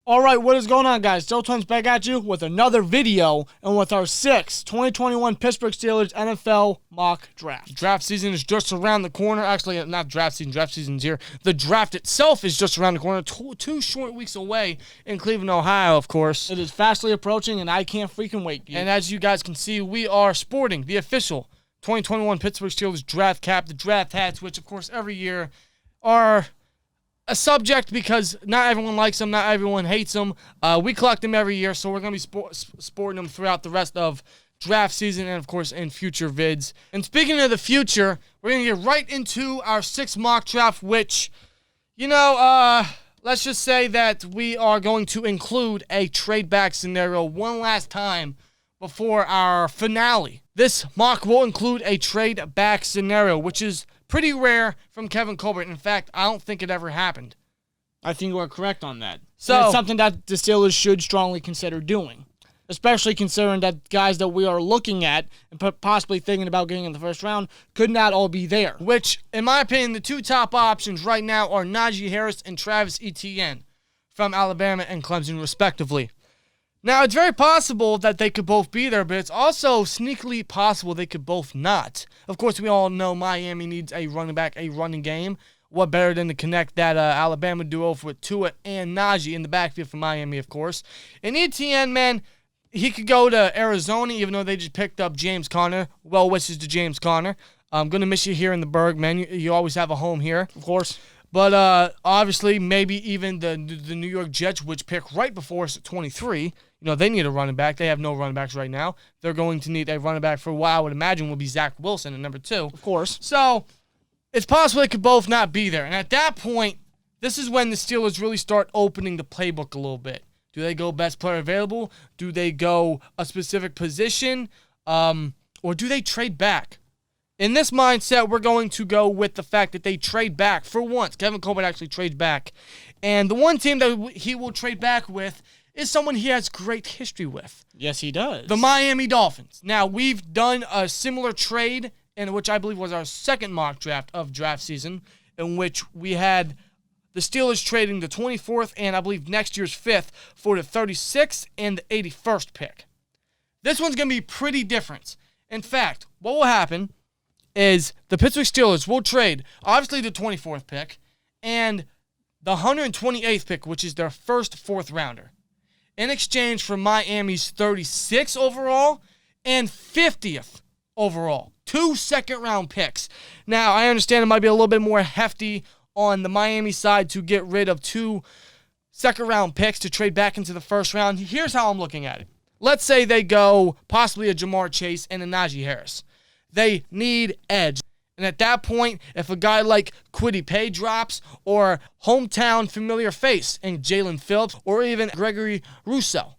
All right, what is going on, guys? SteelTwins back at you with another video and with our 2021 Pittsburgh Steelers NFL mock draft. Draft season is just around the corner. Actually, not draft season's here. The draft itself is just around the corner. Two short weeks away in Cleveland, Ohio, of course. It is fastly approaching, and I can't freaking wait. And as you guys can see, we are sporting the official 2021 Pittsburgh Steelers draft cap, the draft hats, which, of course, every year are a subject because not everyone likes them, not everyone hates them. We collect them every year, so we're going to be sporting them throughout the rest of draft season and, of course, in future vids. And speaking of the future, we're going to get right into our 6th mock draft, which, let's just say that we are going to include a trade-back scenario one last time before our finale. This mock will include a trade-back scenario, which is pretty rare from Kevin Colbert. In fact, I don't think it ever happened. I think we're correct on that. So and it's something that the Steelers should strongly consider doing, especially considering that guys that we are looking at and possibly thinking about getting in the first round could not all be there. Which, in my opinion, the two top options right now are Najee Harris and Travis Etienne from Alabama and Clemson, respectively. Now, it's very possible that they could both be there, but it's also sneakily possible they could both not. Of course, we all know Miami needs a running back, a running game. What better than to connect that Alabama duo with Tua and Najee in the backfield for Miami, of course. And Etienne, man, he could go to Arizona, even though they just picked up James Conner. Well wishes to James Conner. I'm going to miss you here in the Berg, man. You always have a home here, of course. But obviously, maybe even the New York Jets, which pick right before us at 23, they need a running back. They have no running backs right now. They're going to need a running back for what I would imagine will be Zach Wilson at number 2. Of course. So, it's possible they could both not be there. And at that point, this is when the Steelers really start opening the playbook a little bit. Do they go best player available? Do they go a specific position? Or do they trade back? In this mindset, we're going to go with the fact that they trade back for once. Kevin Colbert actually trades back. And the one team that he will trade back with is someone he has great history with. Yes, he does. The Miami Dolphins. Now, we've done a similar trade, in which I believe was our 2nd mock draft of draft season, in which we had the Steelers trading the 24th and I believe next year's 5th for the 36th and the 81st pick. This one's going to be pretty different. In fact, what will happen is the Pittsburgh Steelers will trade, obviously, the 24th pick and the 128th pick, which is their first 4th rounder, in exchange for Miami's 36th overall and 50th overall. 2 second-round picks. Now, I understand it might be a little bit more hefty on the Miami side to get rid of 2 second-round picks to trade back into the first round. Here's how I'm looking at it. Let's say they go possibly a Jamar Chase and a Najee Harris. They need edge. And at that point, if a guy like Kwity Paye drops or hometown familiar face in Jalen Phillips or even Gregory Rousseau,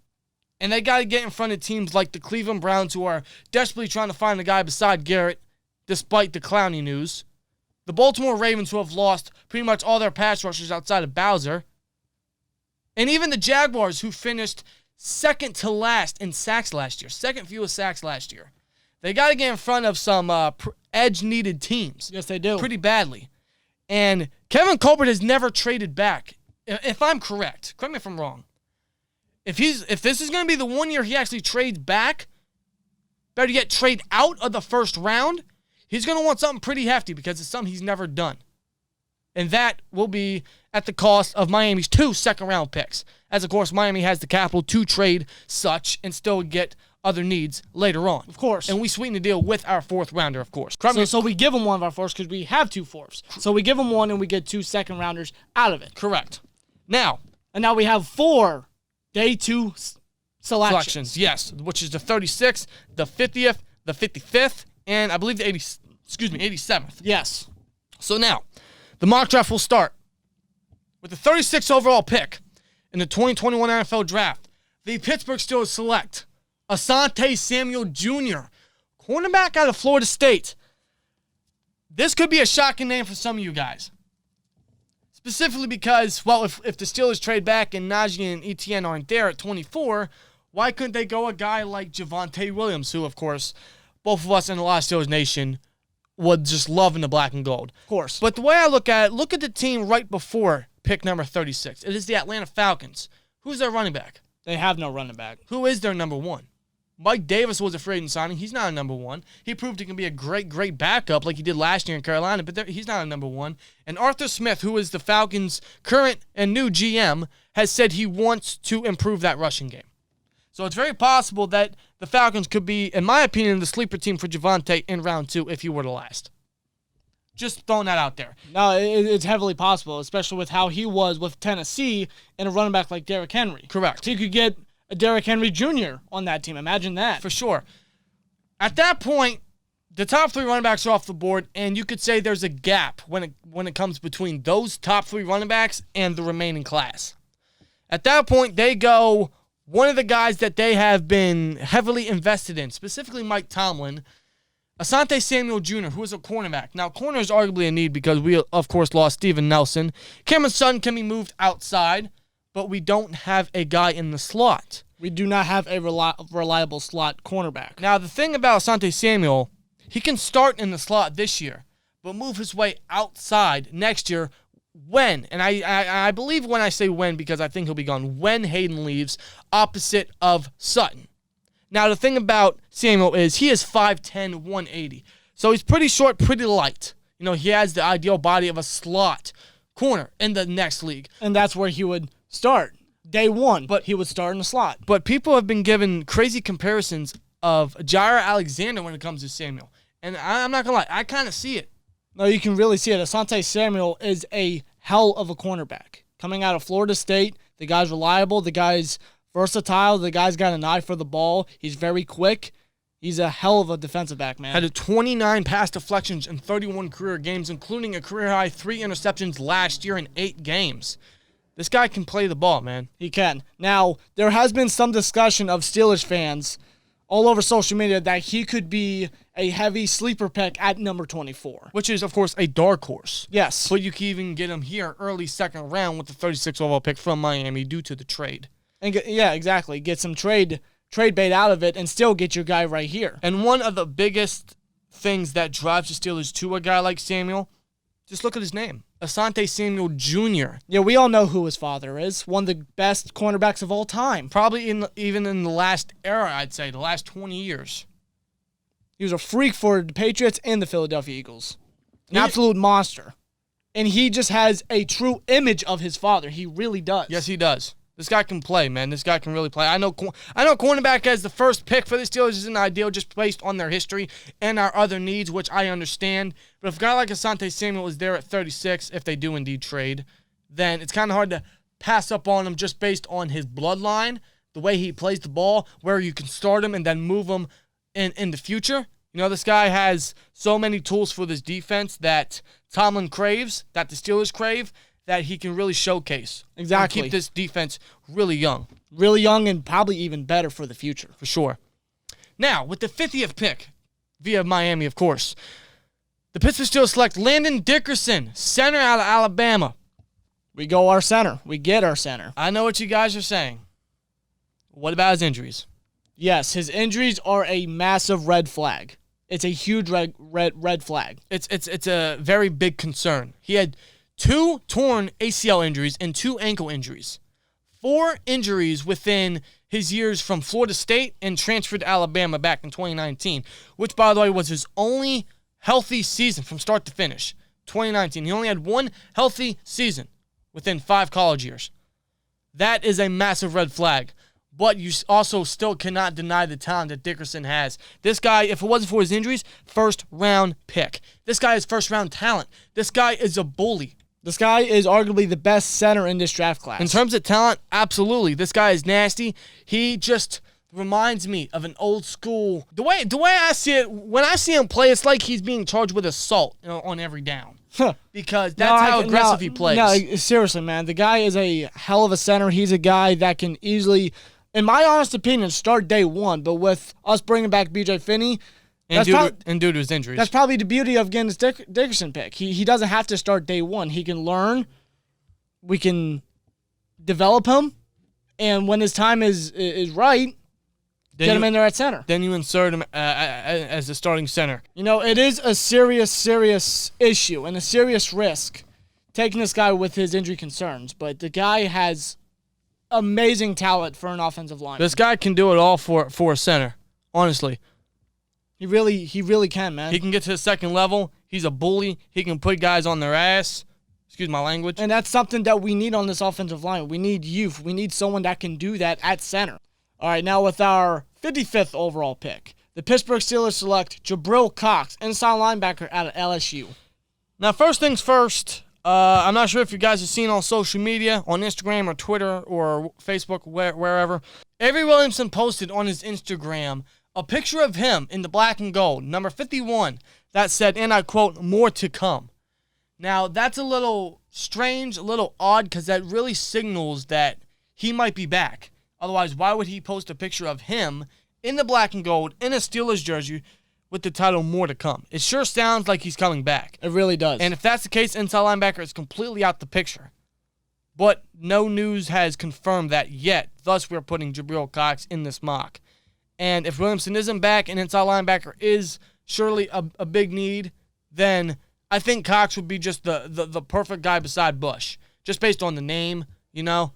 and they got to get in front of teams like the Cleveland Browns who are desperately trying to find a guy beside Garrett despite the Clowney news, the Baltimore Ravens who have lost pretty much all their pass rushers outside of Bowser, and even the Jaguars who finished second to last in sacks last year, second fewest sacks last year. They got to get in front of some edge-needed teams. Yes, they do. Pretty badly. And Kevin Colbert has never traded back. If I'm correct, correct me if I'm wrong. If this is going to be the one year he actually trades back, better yet, trade out of the first round, he's going to want something pretty hefty because it's something he's never done. And that will be at the cost of Miami's 2 second-round picks. As, of course, Miami has the capital to trade such and still get other needs later on. Of course. And we sweeten the deal with our 4th rounder, of course. So we give him one of our 4ths because we have 2 4ths. So we give him one and we get 2 second-rounders out of it. Correct. Now we have 4 day 2 selections. Yes, which is the 36th, the 50th, the 55th, and I believe the 87th. Yes. So now, the mock draft will start with the 36th overall pick in the 2021 NFL Draft. The Pittsburgh Steelers select Asante Samuel Jr., cornerback out of Florida State. This could be a shocking name for some of you guys. Specifically because, well, if the Steelers trade back and Najee and Etienne aren't there at 24, why couldn't they go a guy like Javonte Williams, who, of course, both of us in the Los Steelers Nation would just love in the black and gold. Of course. But the way I look at it, look at the team right before pick number 36. It is the Atlanta Falcons, Who's their running back? They have no running back. Who is their number one? Mike Davis was a free agent signing. He's not a number one. He proved he can be a great backup like he did last year in Carolina, but he's not a number one. And Arthur Smith, who is the Falcons' current and new GM, has said he wants to improve that rushing game. So it's very possible that the Falcons could be, in my opinion, the sleeper team for Javonte in round 2 if he were to last. Just throwing that out there. No, it's heavily possible, especially with how he was with Tennessee and a running back like Derrick Henry. Correct. So you could get a Derrick Henry Jr. on that team. Imagine that. For sure. At that point, the top 3 running backs are off the board, and you could say there's a gap when it comes between those top 3 running backs and the remaining class. At that point, they go one of the guys that they have been heavily invested in, specifically Mike Tomlin, Asante Samuel Jr., who is a cornerback. Now, corner is arguably a need because we, of course, lost Steven Nelson. Cameron Sutton can be moved outside, but we don't have a guy in the slot. We do not have a reliable slot cornerback. Now, the thing about Asante Samuel, he can start in the slot this year, but move his way outside next year when, and I believe when I say when because I think he'll be gone, when Hayden leaves opposite of Sutton. Now, the thing about Samuel is he is 5'10", 180. So he's pretty short, pretty light. You know, he has the ideal body of a slot corner in the next league. And that's where he would start. Day one, but he would start in the slot. But people have been given crazy comparisons of Jair Alexander when it comes to Samuel. And I'm not going to lie, I kind of see it. No, you can really see it. Asante Samuel is a hell of a cornerback. Coming out of Florida State, the guy's reliable, the guy's versatile, the guy's got an eye for the ball. He's very quick. He's a hell of a defensive back, man. Had 29 pass deflections in 31 career games, including a career-high 3 interceptions last year in 8 games. This guy can play the ball, man. He can. Now, there has been some discussion of Steelers fans all over social media that he could be a heavy sleeper pick at number 24. Which is, of course, a dark horse. Yes. But you can even get him here early second round with the 36th overall pick from Miami due to the trade. And yeah, exactly. Get some trade bait out of it and still get your guy right here. And one of the biggest things that drives the Steelers to a guy like Samuel, just look at his name. Asante Samuel Jr. Yeah, we all know who his father is. One of the best cornerbacks of all time. Probably even in the last era, I'd say, the last 20 years. He was a freak for the Patriots and the Philadelphia Eagles. An absolute monster. And he just has a true image of his father. He really does. Yes, he does. This guy can play, man. This guy can really play. I know cornerback as the first pick for the Steelers isn't ideal just based on their history and our other needs, which I understand. But if a guy like Asante Samuel is there at 36, if they do indeed trade, then it's kind of hard to pass up on him just based on his bloodline, the way he plays the ball, where you can start him and then move him in the future. You know, this guy has so many tools for this defense that Tomlin craves, that the Steelers crave, that he can really showcase. Exactly. Keep this defense really young. Really young and probably even better for the future. For sure. Now, with the 50th pick, via Miami, of course, the Pittsburgh Steelers select Landon Dickerson, center out of Alabama. We go our center. We get our center. I know what you guys are saying. What about his injuries? Yes, his injuries are a massive red flag. It's a huge red flag. It's a very big concern. He had 2 torn ACL injuries and 2 ankle injuries. 4 injuries within his years from Florida State and transferred to Alabama back in 2019, which, by the way, was his only healthy season from start to finish. 2019. He only had 1 healthy season within 5 college years. That is a massive red flag. But you also still cannot deny the talent that Dickerson has. This guy, if it wasn't for his injuries, first-round pick. This guy is first-round talent. This guy is a bully. This guy is arguably the best center in this draft class. In terms of talent, absolutely. This guy is nasty. He just reminds me of an old school. The way I see it, when I see him play, it's like he's being charged with assault, on every down. Because that's how aggressive he plays. No, seriously, man. The guy is a hell of a center. He's a guy that can easily, in my honest opinion, start day one. But with us bringing back B.J. Finney, and due to his injuries. That's probably the beauty of getting this Dickerson pick. He doesn't have to start day one. He can learn. We can develop him. And when his time is right, get him in there at center. Then you insert him as the starting center. You know, it is a serious issue and a serious risk taking this guy with his injury concerns. But the guy has amazing talent for an offensive lineman. This guy can do it all for a center, honestly. He really can, man. He can get to the second level. He's a bully. He can put guys on their ass. Excuse my language. And that's something that we need on this offensive line. We need youth. We need someone that can do that at center. All right, now with our 55th overall pick, the Pittsburgh Steelers select Jabrill Cox, inside linebacker out of LSU. Now, first things first, I'm not sure if you guys have seen on social media, on Instagram or Twitter or Facebook, wherever. Avery Williamson posted on his Instagram a picture of him in the black and gold, number 51, that said, and I quote, "more to come." Now, that's a little strange, a little odd, because that really signals that he might be back. Otherwise, why would he post a picture of him in the black and gold in a Steelers jersey with the title "more to come"? It sure sounds like he's coming back. It really does. And if that's the case, inside linebacker is completely out the picture. But no news has confirmed that yet. Thus, we're putting Jabrill Cox in this mock. And if Williamson isn't back and inside linebacker is surely a big need, then I think Cox would be just the perfect guy beside Bush, just based on the name, you know.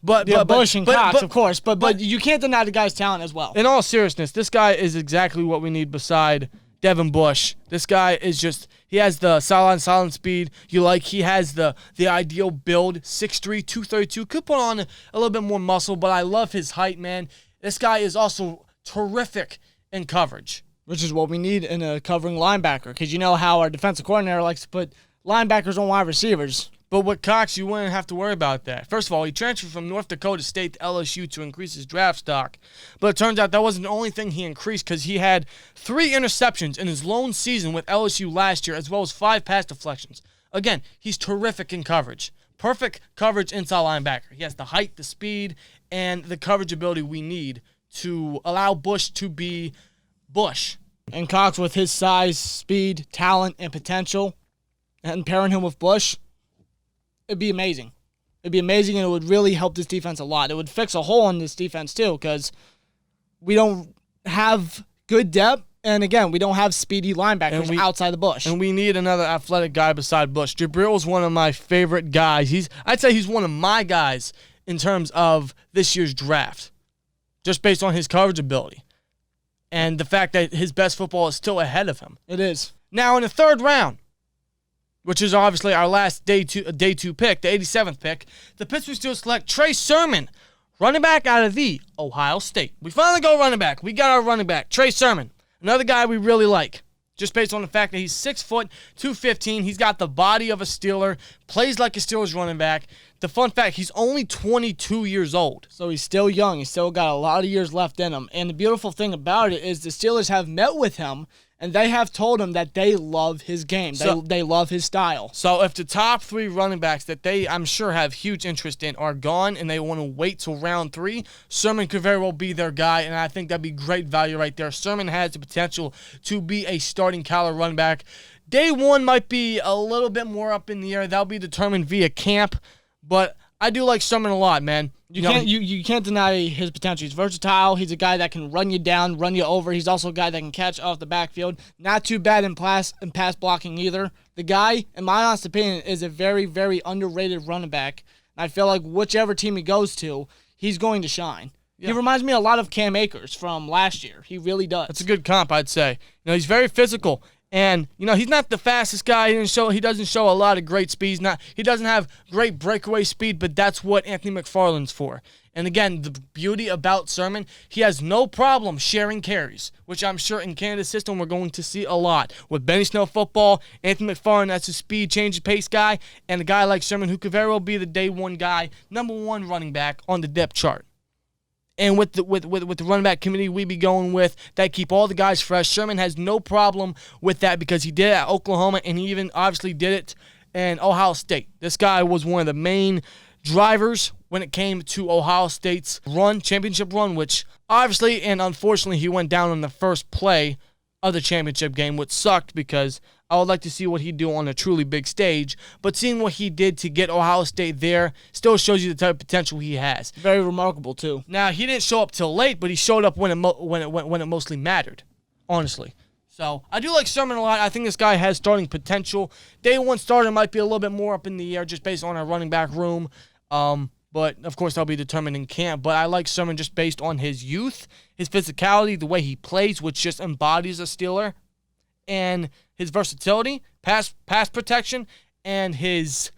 Bush and Cox, of course, but you can't deny the guy's talent as well. In all seriousness, this guy is exactly what we need beside Devin Bush. This guy is he has the silent speed you like. He has the ideal build, 6'3", 232. Could put on a little bit more muscle, but I love his height, man. This guy is also terrific in coverage. Which is what we need in a covering linebacker, because you know how our defensive coordinator likes to put linebackers on wide receivers. But with Cox, you wouldn't have to worry about that. First of all, he transferred from North Dakota State to LSU to increase his draft stock. But it turns out that wasn't the only thing he increased, because he had 3 interceptions in his lone season with LSU last year, as well as 5 pass deflections. Again, he's terrific in coverage. Perfect coverage inside linebacker. He has the height, the speed, and the coverage ability we need to allow Bush to be Bush. And Cox, with his size, speed, talent, and potential, and pairing him with Bush, it'd be amazing. It'd be amazing, and it would really help this defense a lot. It would fix a hole in this defense, too, because we don't have good depth, and again, we don't have speedy linebackers outside the Bush. And we need another athletic guy beside Bush. Jabrill is one of my favorite guys. I'd say he's one of my guys in terms of this year's draft, just based on his coverage ability and the fact that his best football is still ahead of him. It is. Now, in the 3rd round, which is obviously our last day two pick, the 87th pick, the Pittsburgh Steelers select Trey Sermon, running back out of the Ohio State. We finally go running back. We got our running back, Trey Sermon, another guy we really like, just based on the fact that he's 6 foot, 215. He's got the body of a Steeler, plays like a Steelers running back. The fun fact, he's only 22 years old. So he's still young. He's still got a lot of years left in him. And the beautiful thing about it is the Steelers have met with him, and they have told him that they love his game. They love his style. So if the top 3 running backs that they, I'm sure, have huge interest in are gone and they want to wait till round 3, Sermon could very well be their guy, and I think that'd be great value right there. Sermon has the potential to be a starting caliber running back. Day 1 might be a little bit more up in the air. That'll be determined via camp, but I do like Sermon a lot, man. You can't deny his potential. He's versatile. He's a guy that can run you down, run you over. He's also a guy that can catch off the backfield. Not too bad in pass blocking either. The guy, in my honest opinion, is a very, very underrated running back. And I feel like whichever team he goes to, he's going to shine. Yeah. He reminds me a lot of Cam Akers from last year. He really does. That's a good comp, I'd say. He's very physical. And, he's not the fastest guy. He doesn't show a lot of great speed. He doesn't have great breakaway speed, but that's what Anthony McFarland's for. And again, the beauty about Sermon, he has no problem sharing carries, which I'm sure in Canada's system we're going to see a lot. With Benny Snell football, Anthony McFarland, that's a speed, change of pace guy, and a guy like Sermon who could very well be the day 1 guy, number 1 running back on the depth chart. And with the running back committee we be going with, that keep all the guys fresh, Sermon has no problem with that because he did it at Oklahoma, and he even obviously did it in Ohio State. This guy was one of the main drivers when it came to Ohio State's championship run, which obviously and unfortunately he went down in the first play of the championship game, which sucked because I would like to see what he'd do on a truly big stage. But seeing what he did to get Ohio State there still shows you the type of potential he has. Very remarkable, too. Now, he didn't show up till late, but he showed up when it mostly mattered, honestly. So, I do like Sermon a lot. I think this guy has starting potential. Day 1 starter might be a little bit more up in the air just based on our running back room. But, of course, that'll be determined in camp. But I like Sermon just based on his youth, his physicality, the way he plays, which just embodies a Steeler, and his versatility, pass protection, and his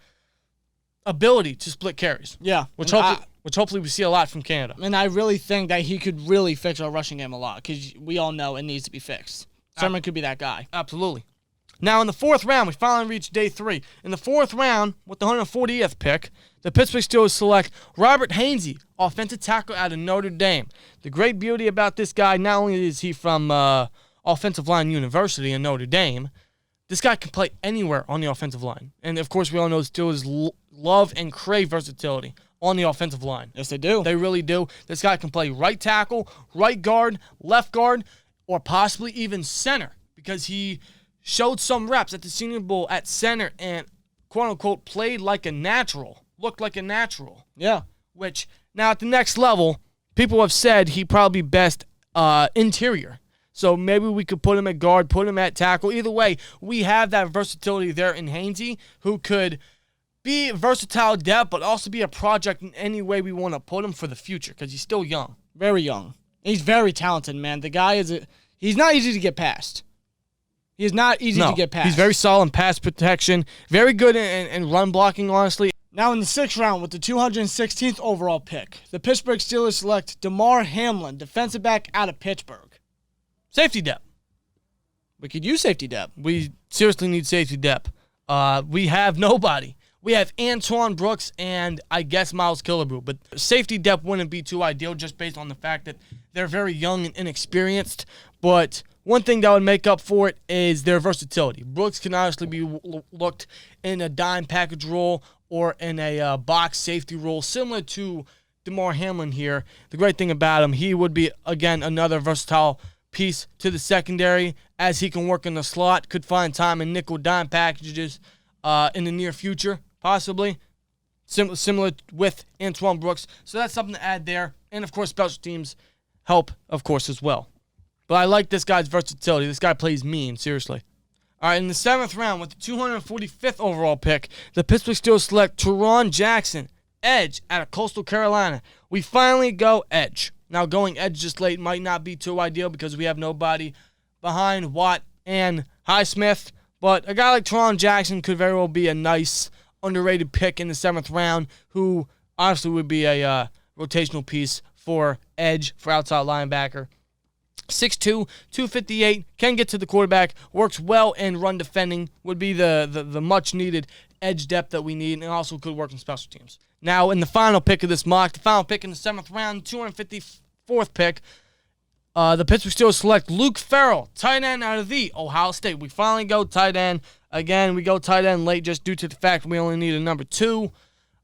ability to split carries. Yeah. Which hopefully we see a lot from Canada. And I really think that he could really fix our rushing game a lot because we all know it needs to be fixed. Sermon could be that guy. Absolutely. Now, in the 4th round, we finally reached day 3. In the 4th round, with the 140th pick, the Pittsburgh Steelers select Robert Jainsey, offensive tackle out of Notre Dame. The great beauty about this guy, not only is he from Offensive Line University in Notre Dame, this guy can play anywhere on the offensive line. And, of course, we all know the Steelers love and crave versatility on the offensive line. Yes, they do. They really do. This guy can play right tackle, right guard, left guard, or possibly even center because he showed some reps at the Senior Bowl at center and, quote-unquote, played like a natural, looked like a natural. Yeah. Which, now at the next level, people have said he'd probably be best interior. So maybe we could put him at guard, put him at tackle. Either way, we have that versatility there in Jainsey, who could be versatile depth, but also be a project in any way we want to put him for the future because he's still young. Very young. He's very talented, man. The guy he's not easy to get past. He is not easy to get past. He's very solid in pass protection, very good in run blocking, honestly. Now in the 6th round with the 216th overall pick, the Pittsburgh Steelers select Damar Hamlin, defensive back out of Pittsburgh. Safety depth. We could use safety depth. We seriously need safety depth. We have nobody. We have Antoine Brooks and, I guess, Miles Killebrew. But safety depth wouldn't be too ideal just based on the fact that they're very young and inexperienced. But one thing that would make up for it is their versatility. Brooks can honestly be looked in a dime package role or in a box safety role, similar to Damar Hamlin here. The great thing about him, he would be, again, another versatile piece to the secondary as he can work in the slot, could find time in nickel dime packages in the near future, possibly. Similar with Antoine Brooks. So that's something to add there. And, of course, special teams help, of course, as well. But I like this guy's versatility. This guy plays mean, seriously. All right, in the 7th round with the 245th overall pick, the Pittsburgh Steelers select Teron Jackson, edge out of Coastal Carolina. We finally go edge. Now, going edge this late might not be too ideal because we have nobody behind Watt and Highsmith. But a guy like Teron Jackson could very well be a nice, underrated pick in the 7th round who honestly would be a rotational piece for edge, for outside linebacker. 6'2", 258, can get to the quarterback, works well in run defending, would be the much-needed edge depth that we need, and also could work in special teams. Now, in the final pick of this mock, the final pick in the 7th round, 254th pick, the Pittsburgh Steelers select Luke Farrell, tight end out of the Ohio State. We finally go tight end. Again, we go tight end late just due to the fact we only need a number 2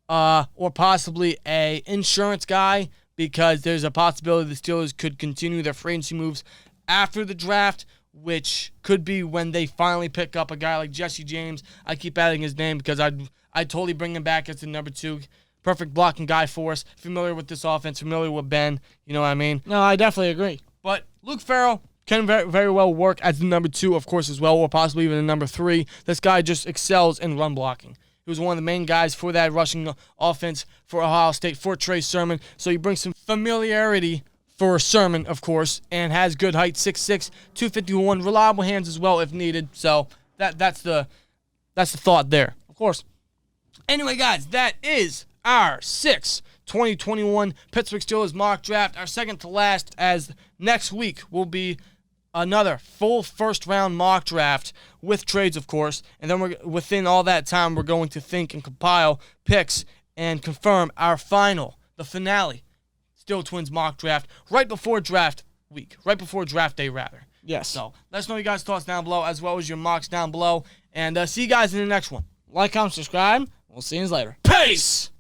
or possibly a insurance guy, because there's a possibility the Steelers could continue their free agency moves after the draft, which could be when they finally pick up a guy like Jesse James. I keep adding his name because I'd totally bring him back as the number 2. Perfect blocking guy for us. Familiar with this offense, familiar with Ben. You know what I mean? No, I definitely agree. But Luke Farrell can very, very well work as the number 2, of course, as well, or possibly even the number 3. This guy just excels in run blocking. He was one of the main guys for that rushing offense for Ohio State, for Trey Sermon. So he brings some familiarity for Sermon, of course, and has good height, 6'6", 251, reliable hands as well if needed. So that's the thought there, of course. Anyway, guys, that is our 2021 Pittsburgh Steelers mock draft, our second to last, as next week will be another full first-round mock draft with trades, of course, and then within all that time, we're going to think and compile picks and confirm our the finale, SteelTwins mock draft right before draft week, right before draft day, rather. Yes. So let us know your guys' thoughts down below, as well as your mocks down below, and see you guys in the next one. Like, comment, subscribe. We'll see you later. Peace!